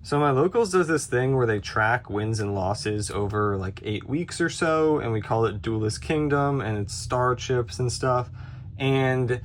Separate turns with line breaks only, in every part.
So my locals does this thing where they track wins and losses over like 8 weeks or so, and we call it Duelist Kingdom, and it's star chips and stuff. And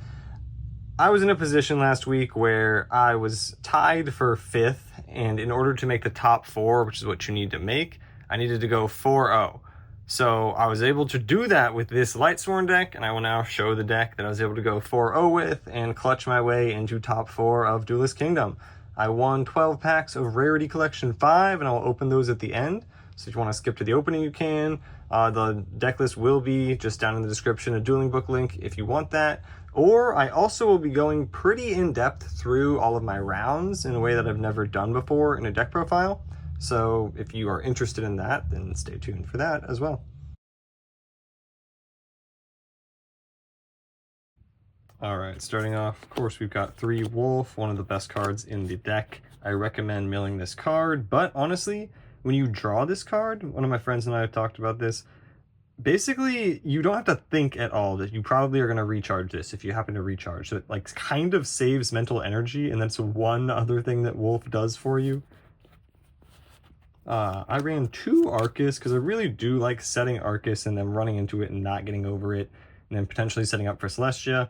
I was in a position last week where I was tied for 5th, and in order to make the top 4, which is what you need to make, I needed to go 4-0. So I was able to do that with this Lightsworn deck, and I will now show the deck that I was able to go 4-0 with and clutch my way into top 4 of Duelist Kingdom. I won 12 packs of Rarity Collection 5, and I'll open those at the end. So if you want to skip to the opening, you can. The deck list will be just down in the description, a dueling book link if you want that. Or I also will be going pretty in-depth through all of my rounds in a way that I've never done before in a deck profile. So if you are interested in that, then stay tuned for that as well. All right, starting off, of course, we've got 3 Wolf, one of the best cards in the deck. I recommend milling this card, but honestly, when you draw this card, one of my friends and I have talked about this, basically, you don't have to think at all that you probably are going to recharge this if you happen to recharge. So it like kind of saves mental energy, and that's one other thing that Wolf does for you. I ran 2 Arcus because I really do like setting Arcus and then running into it and not getting over it, and then potentially setting up for Celestia.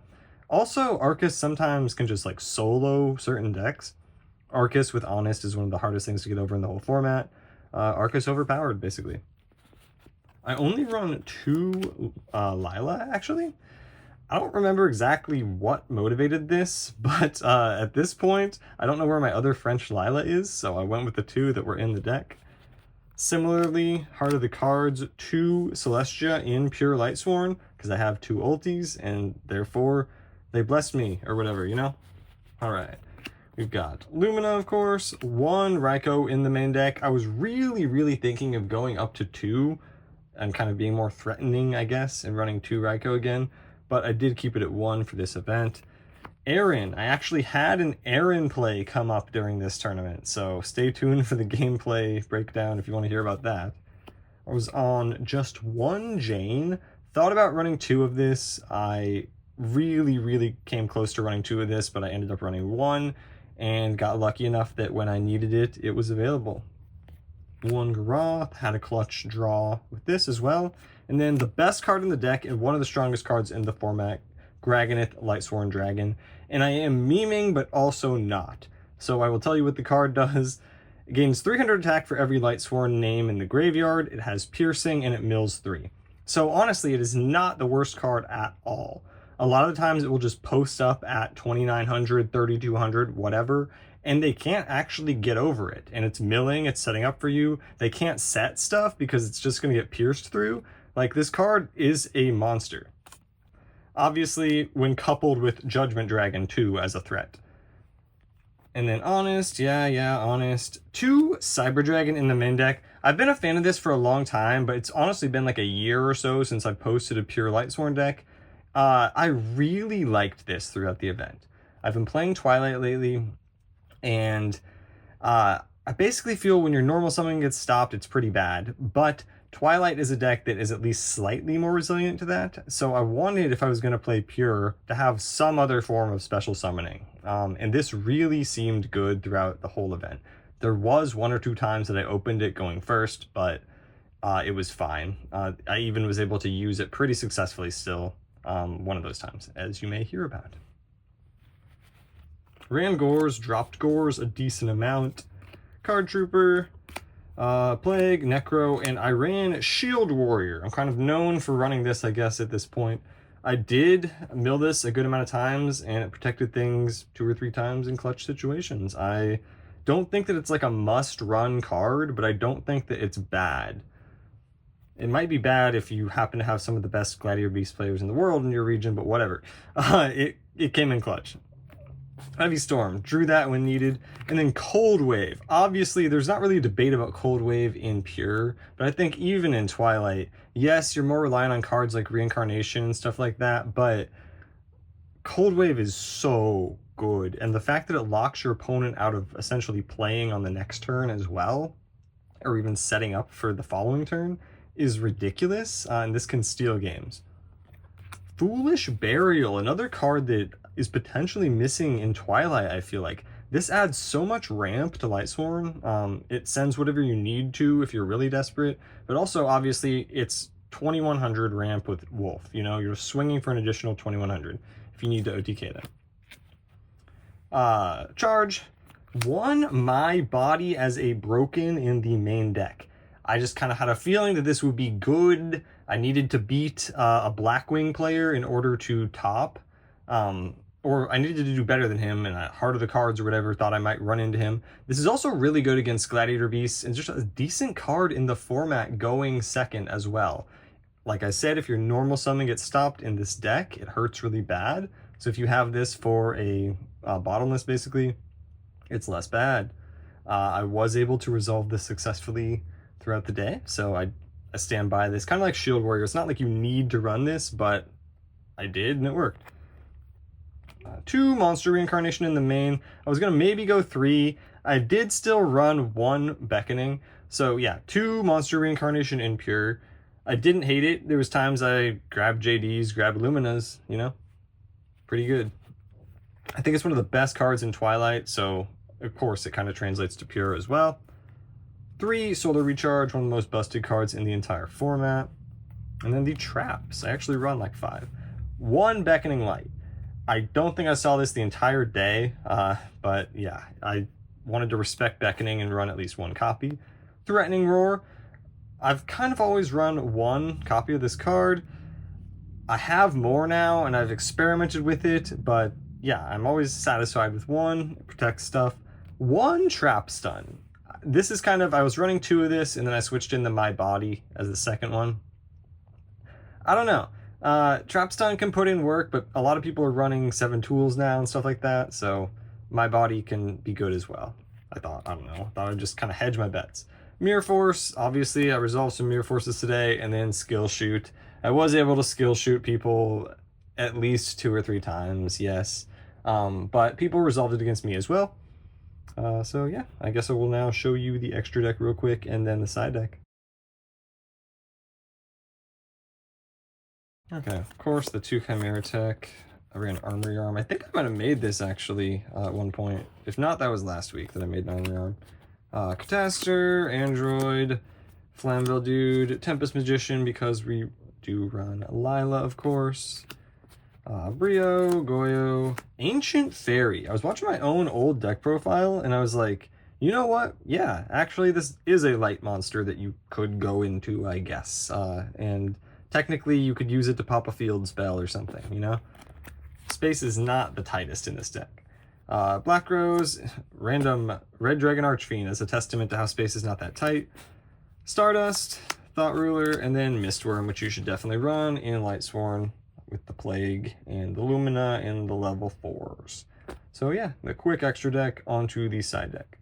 Also, Arcus sometimes can just like solo certain decks. Arcus with Honest is one of the hardest things to get over in the whole format. Arcus overpowered, basically. I only run 2 Lila, actually. I don't remember exactly what motivated this, but at this point, I don't know where my other French Lila is, so I went with the 2 that were in the deck. Similarly, Heart of the Cards, 2 Celestia in Pure Lightsworn, because I have 2 ultis, and therefore they blessed me, or whatever, you know? Alright. We've got Lumina, of course, 1 Raikou in the main deck. I was really thinking of going up to 2 and kind of being more threatening, I guess, and running 2 Raikou again, but I did keep it at 1 for this event. Aaron, I actually had an Aaron play come up during this tournament, so stay tuned for the gameplay breakdown if you want to hear about that. I was on just 1 Jane, thought about running 2 of this. I really came close to running 2 of this, but I ended up running 1 and got lucky enough that when I needed it, it was available. 1 Garoth, had a clutch draw with this as well. And then the best card in the deck and one of the strongest cards in the format, Gragonith, LIghtsworn Dragon. And I am memeing, but also not. So I will tell you what the card does. It gains 300 attack for every Lightsworn name in the graveyard. It has piercing and it mills 3. So honestly, it is not the worst card at all. A lot of the times it will just post up at 2900, 3200, whatever, and they can't actually get over it. And it's milling, it's setting up for you. They can't set stuff because it's just going to get pierced through. Like, this card is a monster. Obviously, when coupled with Judgment Dragon 2 as a threat. And then Honest, yeah, Honest. 2 Cyber Dragon in the main deck. I've been a fan of this for a long time, but it's honestly been like a year or so since I posted a Pure Lightsworn deck. I really liked this throughout the event. I've been playing Twilight lately, and I basically feel when your normal summoning gets stopped, it's pretty bad, but Twilight is a deck that is at least slightly more resilient to that, so I wanted, if I was going to play Pure, to have some other form of special summoning, and this really seemed good throughout the whole event. There was 1 or 2 times that I opened it going first, but it was fine. I even was able to use it pretty successfully still. One of those times, as you may hear about. Ran Gores, dropped Gores a decent amount. Card Trooper, Plague, Necro, and I ran Shield Warrior. I'm kind of known for running this, I guess, at this point. I did mill this a good amount of times, and it protected things 2 or 3 times in clutch situations. I don't think that it's like a must-run card, but I don't think that it's bad. It might be bad if you happen to have some of the best Gladiator Beast players in the world in your region, but whatever. It came in clutch. Heavy Storm, drew that when needed. And then Cold Wave. Obviously, there's not really a debate about Cold Wave in Pure, but I think even in Twilight, yes, you're more reliant on cards like Reincarnation and stuff like that, but Cold Wave is so good. And the fact that it locks your opponent out of essentially playing on the next turn as well, or even setting up for the following turn, is ridiculous, and this can steal games. Foolish Burial, another card that is potentially missing in Twilight, I feel like. This adds so much ramp to Lightsworn. It sends whatever you need to if you're really desperate, but also obviously it's 2100 ramp with Wolf. You know, you're swinging for an additional 2100 if you need to OTK them. Charge. One, my body as a broken in the main deck. I just kind of had a feeling that this would be good. I needed to beat a Blackwing player in order to top. Or I needed to do better than him, and Heart of the Cards or whatever thought I might run into him. This is also really good against Gladiator Beasts, and just a decent card in the format going second as well. Like I said, if your normal summon gets stopped in this deck, it hurts really bad. So if you have this for a bottomless, basically, it's less bad. I was able to resolve this successfully throughout the day, so I stand by this. Kind of like Shield Warrior. It's not like you need to run this, but I did, and it worked. 2 monster reincarnation in the main. I was gonna maybe go 3. I did still run 1 beckoning. So yeah, 2 monster reincarnation in pure. I didn't hate it. There was times I grabbed JDs, grabbed Luminas, you know? Pretty good. I think it's one of the best cards in Twilight, so of course it kind of translates to pure as well. 3 solar recharge, one of the most busted cards in the entire format. And then the traps. I actually run like 5. 1 beckoning light. I don't think I saw this the entire day, but yeah, I wanted to respect beckoning and run at least 1 copy. Threatening roar. I've kind of always run 1 copy of this card. I have more now, and I've experimented with it, but yeah, I'm always satisfied with 1. It protects stuff. 1 trap stun. This is kind of, I was running 2 of this, and then I switched into my body as the second one. I don't know. Trap stun can put in work, but a lot of people are running 7 tools now and stuff like that, so my body can be good as well. I thought I'd just kind of hedge my bets. Mirror Force, obviously I resolved some Mirror Forces today, and then Skill Shoot. I was able to Skill Shoot people at least 2 or 3 times, yes. But people resolved it against me as well. So yeah, I guess I will now show you the extra deck real quick, and then the side deck. Okay, of course, the 2 Chimera Tech. I ran Armory Arm. I think I might have made this actually at one point. If not, that was last week that I made an Armory Arm. Catastor, Android, Flamvell Dude, Tempest Magician, because we do run Lila, of course. Brio, Goyo, Ancient Fairy. I was watching my own old deck profile, and I was like, you know what? Yeah, actually, this is a light monster that you could go into, I guess. And technically, you could use it to pop a field spell or something, you know? Space is not the tightest in this deck. Black Rose, random Red Dragon Archfiend as a testament to how space is not that tight. Stardust, Thought Ruler, and then Mistworm, which you should definitely run in Lightsworn with the Plague and the Lumina and the level 4s. So yeah, the quick extra deck onto the side deck.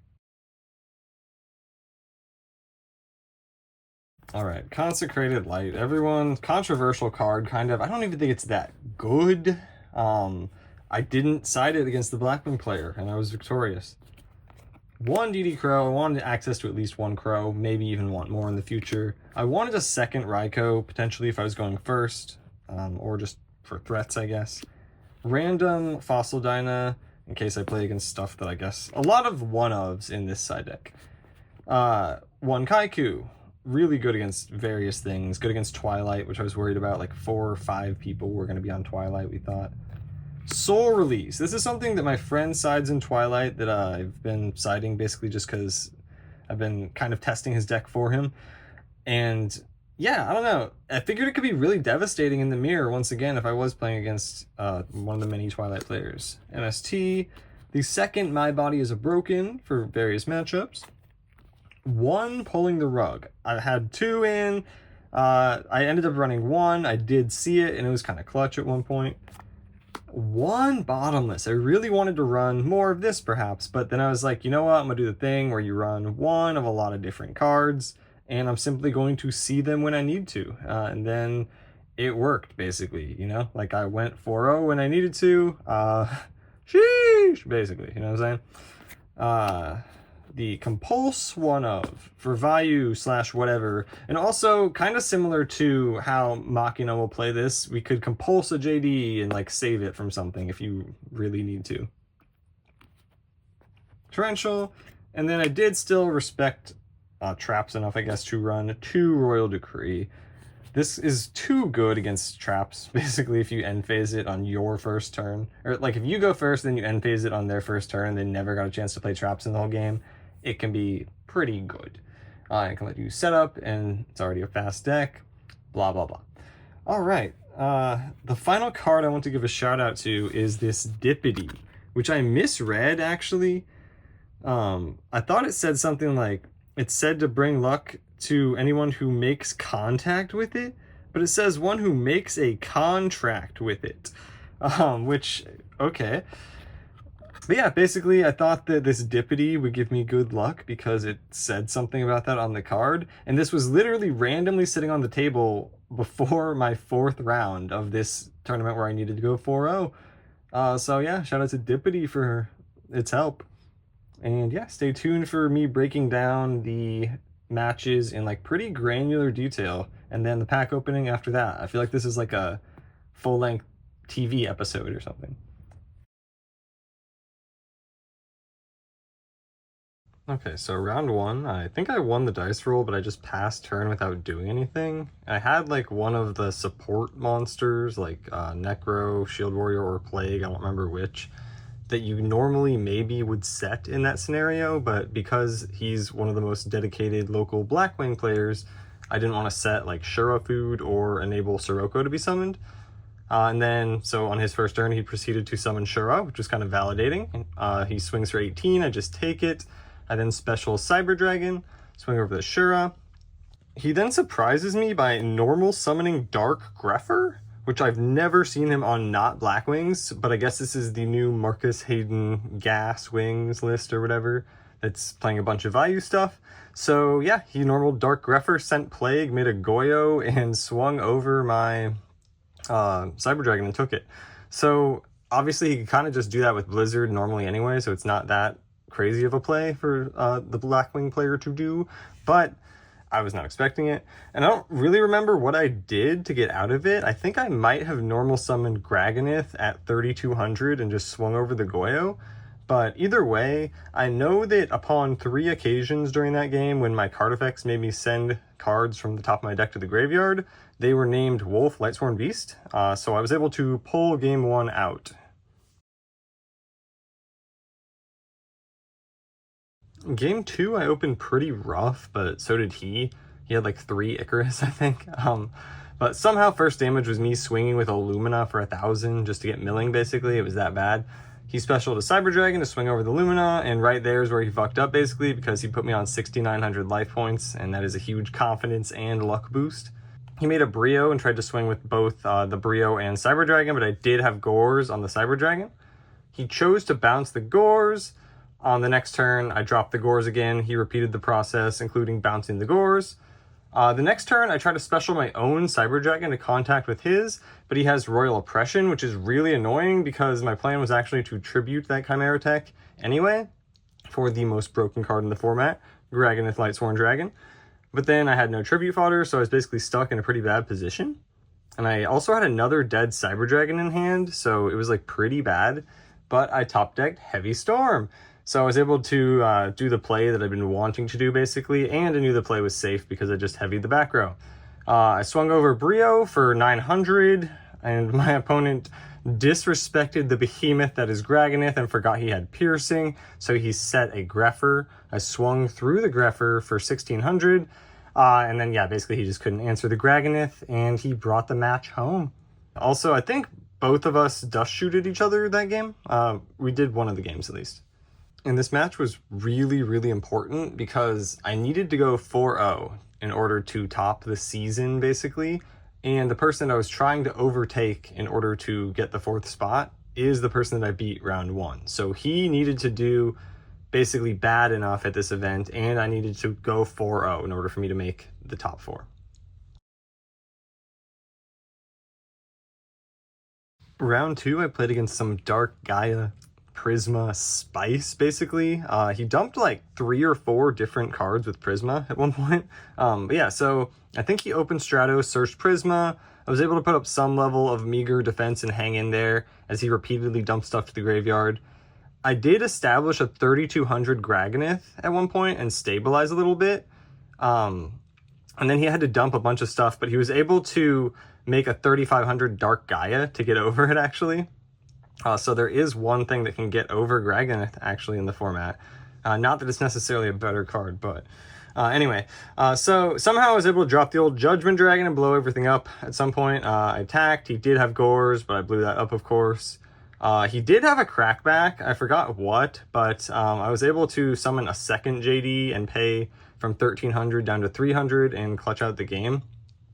Alright, Consecrated Light. Everyone, controversial card, kind of. I don't even think it's that good. I didn't side it against the Blackwing player, and I was victorious. 1 DD Crow. I wanted access to at least 1 Crow, maybe even want more in the future. I wanted a second Raikou, potentially if I was going first, or just for threats, I guess. Random Fossil Dyna, in case I play against stuff that I guess a lot of one-ofs in this side deck. 1 Kaiku. Really good against various things. Good against Twilight, which I was worried about. Like 4 or 5 people were going to be on Twilight, we thought. Soul Release. This is something that my friend sides in Twilight that I've been siding basically just because I've been kind of testing his deck for him. And yeah, I don't know. I figured it could be really devastating in the mirror once again if I was playing against one of the many Twilight players. MST. The second My Body is a Broken for various matchups. 1 Pulling the Rug. I had 2 in. I ended up running 1. I did see it, and it was kind of clutch at one point. 1 Bottomless. I really wanted to run more of this, perhaps, but then I was like, you know what? I'm going to do the thing where you run 1 of a lot of different cards, and I'm simply going to see them when I need to. And then it worked, basically, you know? Like, I went 4-0 when I needed to. Sheesh, basically, you know what I'm saying? The Compulse 1-of for Vayu / whatever, and also kind of similar to how Machina will play this, we could Compulse a JD and like save it from something if you really need to. Torrential, and then I did still respect traps enough, I guess, to run 2 Royal Decree. This is too good against traps, basically, if you end phase it on your first turn. Or, like, if you go first, then you end phase it on their first turn, they never got a chance to play traps in the whole game, it can be pretty good. I can let you set up, and it's already a fast deck, blah, blah, blah. Alright, the final card I want to give a shout out to is this Dippity, which I misread, actually. I thought it said something like, it's said to bring luck to anyone who makes contact with it, but it says one who makes a contract with it, which, okay. But yeah, basically I thought that this Dippity would give me good luck because it said something about that on the card, and this was literally randomly sitting on the table before my 4th round of this tournament where I needed to go 4-0. So yeah, shout out to Dippity for its help. And yeah, stay tuned for me breaking down the matches in like pretty granular detail, and then the pack opening after that. I feel like this is like a full-length TV episode or something. Okay, so round 1, I think I won the dice roll, but I just passed turn without doing anything. I had like one of the support monsters, like Necro, Shield Warrior, or Plague, I don't remember which, that you normally maybe would set in that scenario, but because he's one of the most dedicated local Blackwing players, I didn't want to set like Shura Food or enable Sirocco to be summoned. And then, so on his first turn, he proceeded to summon Shura, which was kind of validating. He swings for 18, I just take it. I then special Cyber Dragon, swing over the Shura. He then surprises me by normal summoning Dark Grepher, which I've never seen him on not Blackwings, but I guess this is the new Marcus Hayden Gas Wings list or whatever that's playing a bunch of value stuff. So yeah, he normal Dark Grepher, sent Plague, made a Yugioh, and swung over my Cyber Dragon and took it. So obviously he could kind of just do that with Blizzard normally anyway, so it's not that crazy of a play for the Blackwing player to do, but I was not expecting it, and I don't really remember what I did to get out of it. I think I might have normal summoned Gragonith at 3200 and just swung over the Yugioh, but either way, I know that upon 3 occasions during that game when my card effects made me send cards from the top of my deck to the graveyard, they were named Wolf, Lightsworn Beast, so I was able to pull game 1 out. Game 2, I opened pretty rough, but so did he. He had like 3 Icarus, I think. But somehow first damage was me swinging with Illumina for 1000 just to get milling, basically. It was that bad. He specialed a Cyber Dragon to swing over the Lumina, and right there is where he fucked up, basically, because he put me on 6,900 life points, and that is a huge confidence and luck boost. He made a Brio and tried to swing with both the Brio and Cyber Dragon, but I did have Gores on the Cyber Dragon. He chose to bounce the Gores. On the next turn, I dropped the Gores again. He repeated the process, including bouncing the Gores. The next turn, I tried to special my own Cyber Dragon to contact with his, but he has Royal Oppression, which is really annoying because my plan was actually to tribute that Chimera tech anyway for the most broken card in the format, Gragonith Lightsworn Dragon. But then I had no tribute fodder, so I was basically stuck in a pretty bad position. And I also had another dead Cyber Dragon in hand, so it was like pretty bad, but I top decked Heavy Storm. So I was able to do the play that I've been wanting to do, basically, and I knew the play was safe because I just heavied the back row. I swung over Brio for 900, and my opponent disrespected the behemoth that is Gragonith and forgot he had piercing, so he set a Grepher. I swung through the Grepher for 1600, and then, yeah, basically he just couldn't answer the Gragonith, and he brought the match home. Also, I think both of us dust shooted each other that game. We did one of the games, at least. And this match was really, really important because I needed to go 4-0 in order to top the season, basically. And the person I was trying to overtake in order to get the 4th spot is the person that I beat round 1. So he needed to do basically bad enough at this event, and I needed to go 4-0 in order for me to make the top 4. Round 2, I played against some Dark Gaia Prisma Spice, basically. He dumped like 3 or 4 different cards with Prisma at one point. But yeah, so I think he opened Stratos, searched Prisma. I was able to put up some level of meager defense and hang in there as he repeatedly dumped stuff to the graveyard. I did establish a 3200 Gragonith at one point and stabilize a little bit. And then he had to dump a bunch of stuff, but he was able to make a 3500 Dark Gaia to get over it, actually. So there is one thing that can get over Gragonith, actually, in the format. Not that it's necessarily a better card, but... anyway, so somehow I was able to drop the old Judgment Dragon and blow everything up at some point. I attacked. He did have Gores, but I blew that up, of course. He did have a crackback. I forgot what, but I was able to summon a second JD and pay from 1300 down to 300 and clutch out the game.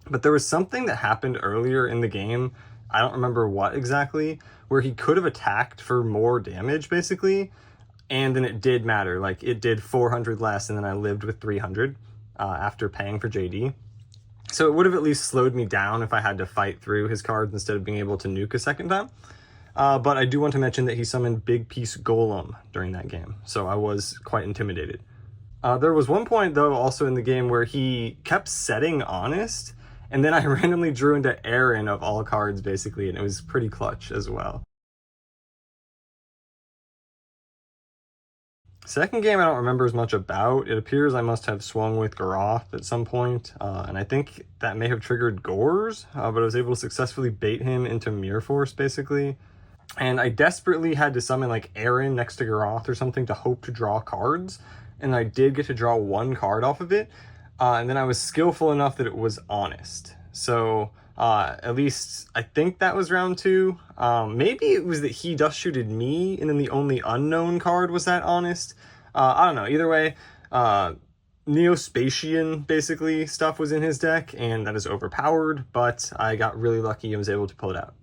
But there was something that happened earlier in the game, I don't remember what exactly, where he could have attacked for more damage, basically. And then it did matter, like it did 400 less, and then I lived with 300 after paying for JD. So it would have at least slowed me down if I had to fight through his cards instead of being able to nuke a second time. But I do want to mention that he summoned Big Piece Golem during that game, so I was quite intimidated. There was one point, though, also in the game where he kept setting Honest, and then I randomly drew into Aaron of all cards, basically, and it was pretty clutch as well. Second game I don't remember as much about. It appears I must have swung with Garoth at some point, and I think that may have triggered Gores, but I was able to successfully bait him into Mirror Force, basically. And I desperately had to summon like Aaron next to Garoth or something to hope to draw cards, and I did get to draw one card off of it, and then I was skillful enough that it was Honest. So at least I think that was round 2. Maybe it was that he dust shooted me, and then the only unknown card was that Honest. I don't know. Either way, Neospatian basically stuff was in his deck, and that is overpowered, but I got really lucky and was able to pull it out.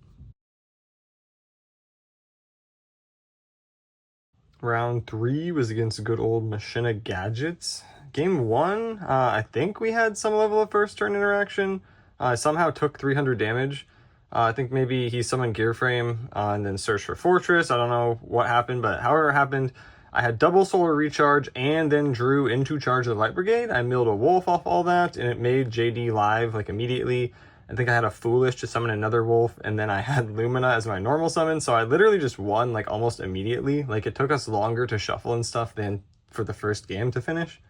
Round 3 was against good old Machina Gadgets. Game 1, I think we had some level of first turn interaction. I somehow took 300 damage. I think maybe he summoned Gearframe and then searched for Fortress. I don't know what happened, but however it happened, I had double Solar Recharge and then drew into Charge of the Light Brigade. I milled a Wolf off all that, and it made JD live like immediately. I think I had a Foolish to summon another Wolf, and then I had Lumina as my normal summon, so I literally just won like almost immediately. Like it took us longer to shuffle and stuff than for the first game to finish.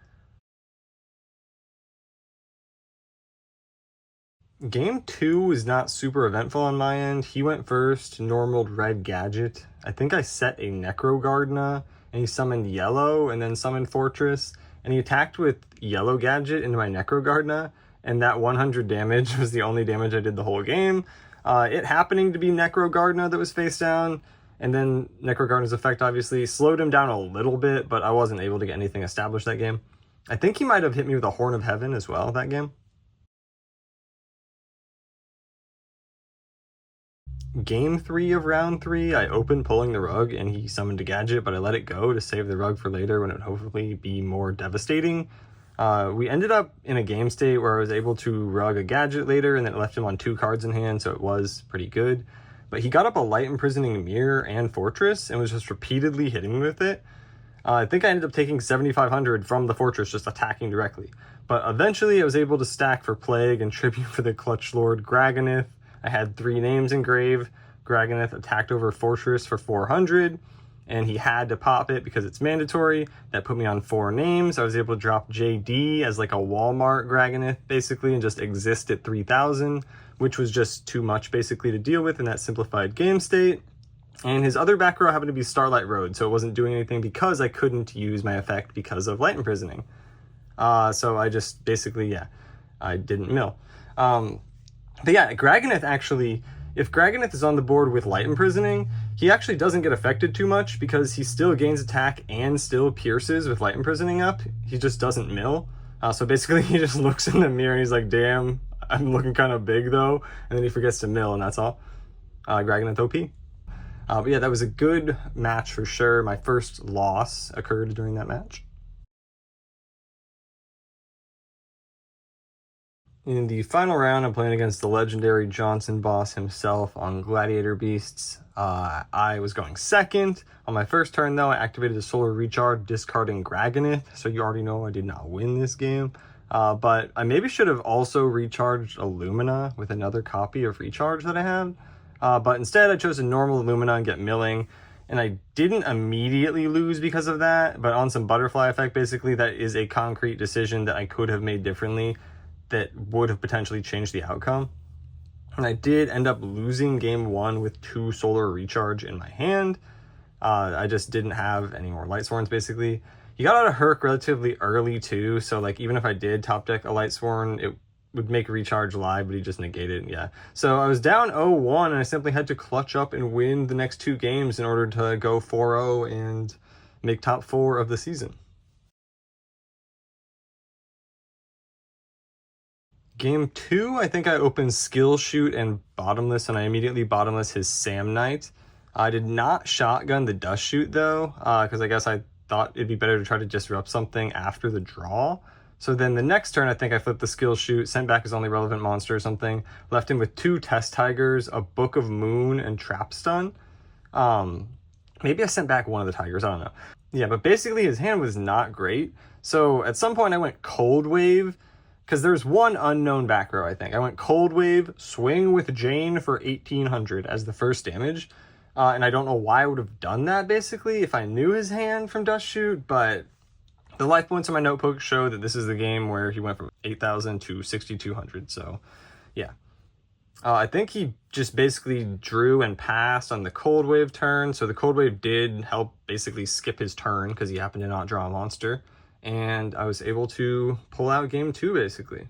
Game 2 was not super eventful on my end. He went first, normaled Red Gadget. I think I set a Necrogardna, and he summoned Yellow, and then summoned Fortress, and he attacked with Yellow Gadget into my Necrogardna, and that 100 damage was the only damage I did the whole game. It happening to be Necrogardna that was face down, and then Necrogardna's effect obviously slowed him down a little bit, but I wasn't able to get anything established that game. I think he might have hit me with a Horn of Heaven as well that game. Game 3 of round 3, I opened pulling the rug and he summoned a gadget, but I let it go to save the rug for later when it would hopefully be more devastating. We ended up in a game state where I was able to rug a gadget later, and then it left him on 2 cards in hand, so it was pretty good. But he got up a Light Imprisoning Mirror and Fortress and was just repeatedly hitting me with it. I think I ended up taking 7,500 from the Fortress just attacking directly. But eventually I was able to stack for Plague and Tribute for the Clutch Lord Gragonith. I had 3 names engraved. Gragonith attacked over Fortress for 400, and he had to pop it because it's mandatory. That put me on 4 names. I was able to drop JD as like a Walmart Gragonith, basically, and just exist at 3,000, which was just too much, basically, to deal with in that simplified game state. And his other back row happened to be Starlight Road, so it wasn't doing anything because I couldn't use my effect because of Light Imprisoning. So I just basically, yeah, I didn't mill. But yeah, Gragonith actually, if Gragonith is on the board with Light Imprisoning, he actually doesn't get affected too much because he still gains attack and still pierces with Light Imprisoning up. He just doesn't mill. So basically he just looks in the mirror and he's like, damn, I'm looking kind of big though. And then he forgets to mill, and that's all. Gragonith OP. But yeah, that was a good match for sure. My first loss occurred during that match. In the final round, I'm playing against the legendary Johnson boss himself on Gladiator Beasts. I was going second. On my first turn, though, I activated the Solar Recharge, discarding Gragonith, so you already know I did not win this game. But I maybe should have also recharged Illumina with another copy of Recharge that I had. But instead, I chose a normal Illumina and get milling. and I didn't immediately lose because of that, but on some butterfly effect, basically, that is a concrete decision that I could have made differently that would have potentially changed the outcome. And I did end up losing game 1 with 2 solar recharge in my hand. I just didn't have any more Lightsworns, basically. He got out of Herc relatively early, too, so, like, even if I did top deck a Lightsworn, it would make recharge live, but he just negated it, yeah. So I was down 0-1, and I simply had to clutch up and win the next 2 games in order to go 4-0 and make top 4 of the season. Game 2, I think I opened Skill Shoot and Bottomless, and I immediately Bottomless his Sam Knight. I did not shotgun the Dust Shoot, though, because I guess I thought it'd be better to try to disrupt something after the draw. So then the next turn, I think I flipped the Skill Shoot, sent back his only relevant monster or something, left him with 2 Test Tigers, a Book of Moon, and Trap Stun. Maybe I sent back one of the Tigers, I don't know. Yeah, but basically his hand was not great. So at some point I went Cold Wave, because there's one unknown back row, I think. I went Cold Wave, Swing with Jane for 1800 as the first damage. And I don't know why I would have done that, basically, if I knew his hand from Dust Shoot, but the life points in my notebook show that this is the game where he went from 8,000 to 6,200, so yeah. I think he just basically drew and passed on the Cold Wave turn, so the Cold Wave did help basically skip his turn because he happened to not draw a monster, and I was able to pull out game 2, basically.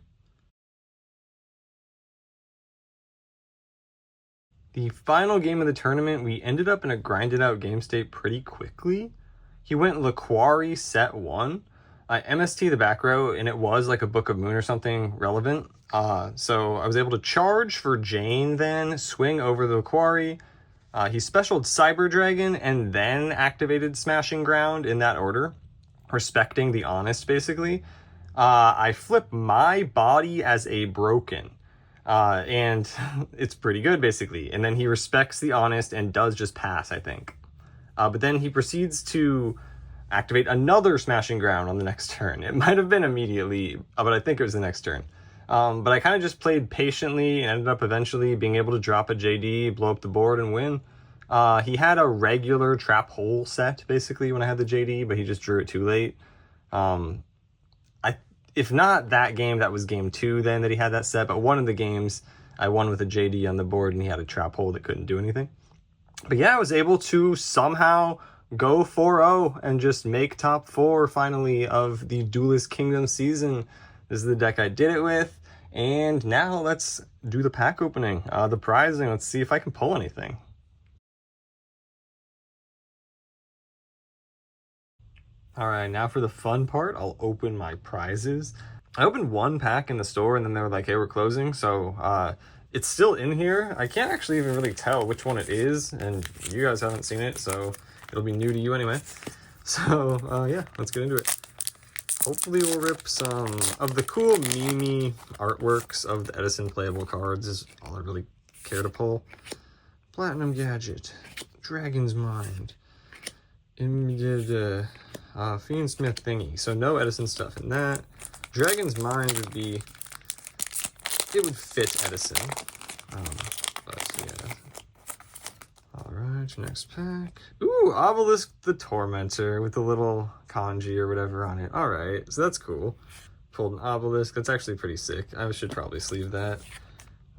The final game of the tournament, we ended up in a grinded out game state pretty quickly. He went Laquari set 1. I MST the back row, and it was like a Book of Moon or something relevant. So I was able to charge for Jane then, swing over the Laquari. He specialed Cyber Dragon and then activated Smashing Ground in that order, respecting the Honest, basically. I flip my body as a Broken. And it's pretty good, basically. And then he respects the Honest and does just pass, I think. But then he proceeds to activate another Smashing Ground on the next turn. It might have been immediately, but I think it was the next turn. But I kind of just played patiently and ended up eventually being able to drop a JD, blow up the board, and win. He had a regular Trap Hole set, basically, when I had the JD, but he just drew it too late. If not that game, that was game 2 then that he had that set, but one of the games I won with a JD on the board and he had a Trap Hole that couldn't do anything. But yeah, I was able to somehow go 4-0 and just make top 4 finally of the Duelist Kingdom season. This is the deck I did it with, and now let's do the pack opening, the prizing. Let's see if I can pull anything. All right, now for the fun part, I'll open my prizes. I opened one pack in the store and then they were like, hey, we're closing. So it's still in here. I can't actually even really tell which one it is, and you guys haven't seen it, so it'll be new to you anyway. So yeah, let's get into it. Hopefully we'll rip some of the cool meme artworks of the Edison playable cards is all I really care to pull. Platinum Gadget, Dragon's Mind, Fiend Smith thingy. So no Edison stuff in that. Dragon's Mind would be, it would fit Edison. But yeah. Alright, next pack. Ooh, Obelisk the Tormentor with the little kanji or whatever on it. Alright, so that's cool. Pulled an Obelisk. That's actually pretty sick. I should probably sleeve that.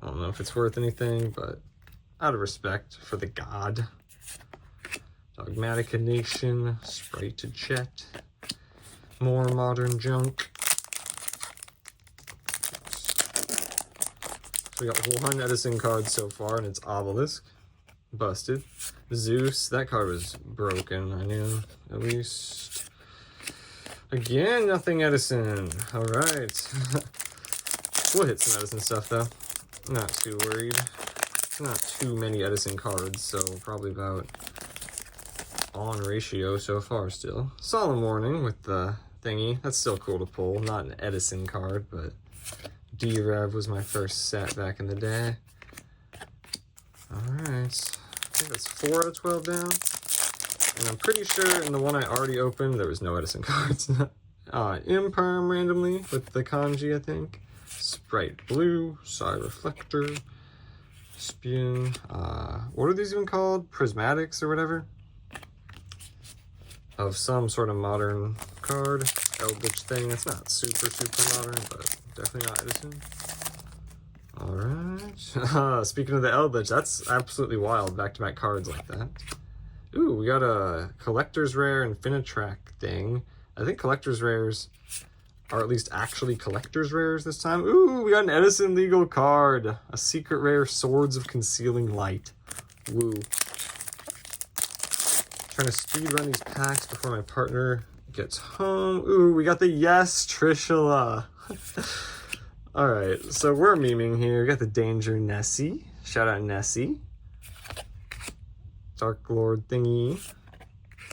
I don't know if it's worth anything, but out of respect for the god. Dogmatica Nation, Sprite to Chet, more modern junk. So we got one Edison card so far, and it's Obelisk. Busted. Zeus, that card was broken, I knew, at least. Again, nothing Edison. Alright. We'll hit some Edison stuff, though. Not too worried. Not too many Edison cards, so probably about on ratio so far still. Solemn Warning with the thingy. That's still cool to pull. Not an Edison card, but D-Rev was my first set back in the day. Alright. I think that's 4 out of 12 down. And I'm pretty sure in the one I already opened, there was no Edison cards. Imperm randomly with the kanji, I think. Sprite Blue, Psy Reflector, Spin. What are these even called? Prismatics or whatever? of some sort of modern card. Eldritch thing. It's not super modern, but definitely not Edison. Alright. Speaking of the Eldritch, that's absolutely wild. Back-to-back cards like that. Ooh, we got a collector's rare Infinitrack thing. I think collector's rares are at least actually collector's rares this time. Ooh, we got an Edison legal card. A secret rare Swords of Concealing Light. Woo. Trying to speed run these packs before my partner gets home. Ooh, we got the Yes Trishula. Alright, so we're memeing here. We got the Danger Nessie. Shout out Nessie. Dark Lord thingy.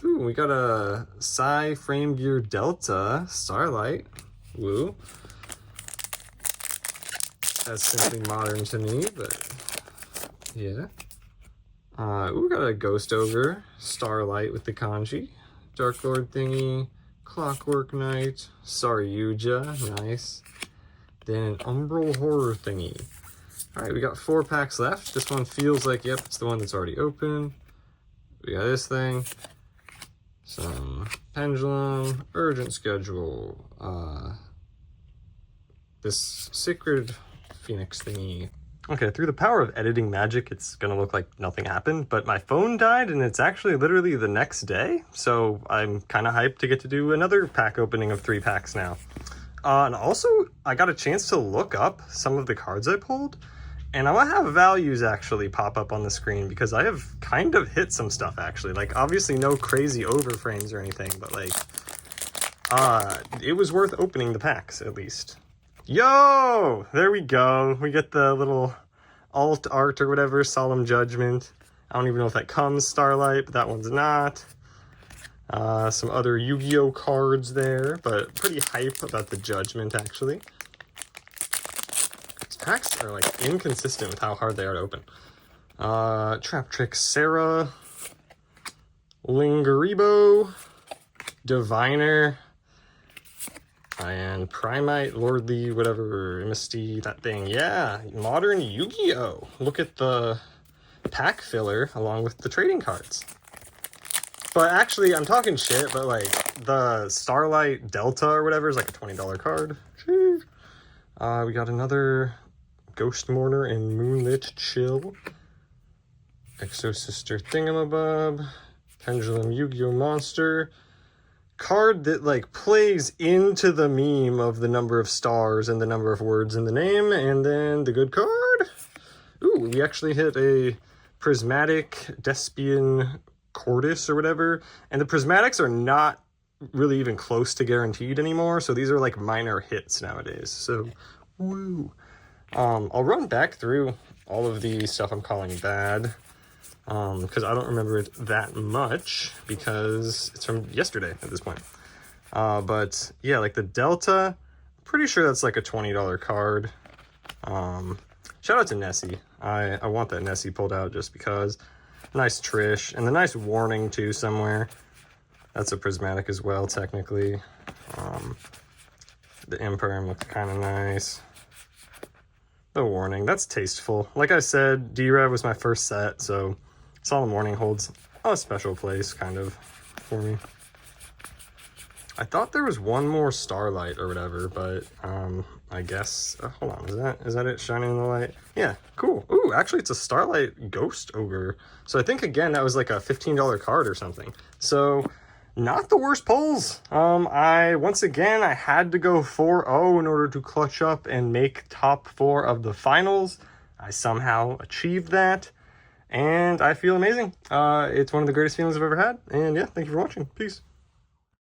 Ooh, we got a Psy Frame Gear Delta Starlight. Woo. That's simply modern to me, but yeah. Ooh, we got a Ghost Ogre Starlight with the kanji. Dark Lord thingy. Clockwork Knight. Yugioh. Nice. Then an Umbral Horror thingy. Alright, we got 4 packs left. This one feels like, yep, it's the one that's already open. We got this thing, some Pendulum, Urgent Schedule, this Sacred Phoenix thingy. Okay, through the power of editing magic, it's gonna look like nothing happened, but my phone died and it's actually literally the next day, so I'm kind of hyped to get to do another pack opening of 3 packs now. And also, I got a chance to look up some of the cards I pulled, and I want to have values actually pop up on the screen because I have kind of hit some stuff actually. Like, obviously no crazy overframes or anything, but like, it was worth opening the packs at least. Yo! There we go. We get the little alt art or whatever, Solemn Judgment. I don't even know if that comes Starlight, but that one's not. Some other Yu-Gi-Oh cards there, but pretty hype about the Judgment actually. Packs are like inconsistent with how hard they are to open. Trap Trick Sarah, Lingeribo, Diviner, and Primite, Lordly, whatever, Misty, that thing. Yeah, modern Yu-Gi-Oh! Look at the pack filler along with the trading cards. But actually, I'm talking shit, but like the Starlight Delta or whatever is like a $20 card. We got another Ghost Mourner and Moonlit Chill. Exo Sister Thingamabob. Pendulum Yu-Gi-Oh! Monster. Card that like plays into the meme of the number of stars and the number of words in the name. And then the good card. Ooh, we actually hit a Prismatic Despian Cordis or whatever. And the Prismatics are not really even close to guaranteed anymore. So these are like minor hits nowadays. So, woo. I'll run back through all of the stuff I'm calling bad, because I don't remember it that much, because it's from yesterday at this point. But yeah, like the Delta, pretty sure that's like a $20 card. Shout out to Nessie. I want that Nessie pulled out just because. Nice Trish, and the nice Warning too somewhere. That's a Prismatic as well, technically. The Imperm looks kind of nice. The Warning, that's tasteful. Like I said, D-Rev was my first set, so Solemn Warning holds a special place, kind of, for me. I thought there was one more Starlight or whatever, but I guess, hold on, is that it shining in the light? Yeah, cool. Ooh, actually it's a Starlight Ghost Ogre. So I think, again, that was like a $15 card or something. So, not the worst pulls. Once again, I had to go 4-0 in order to clutch up and make top 4 of the finals. I somehow achieved that, and I feel amazing. It's one of the greatest feelings I've ever had, and yeah, thank you for watching. Peace.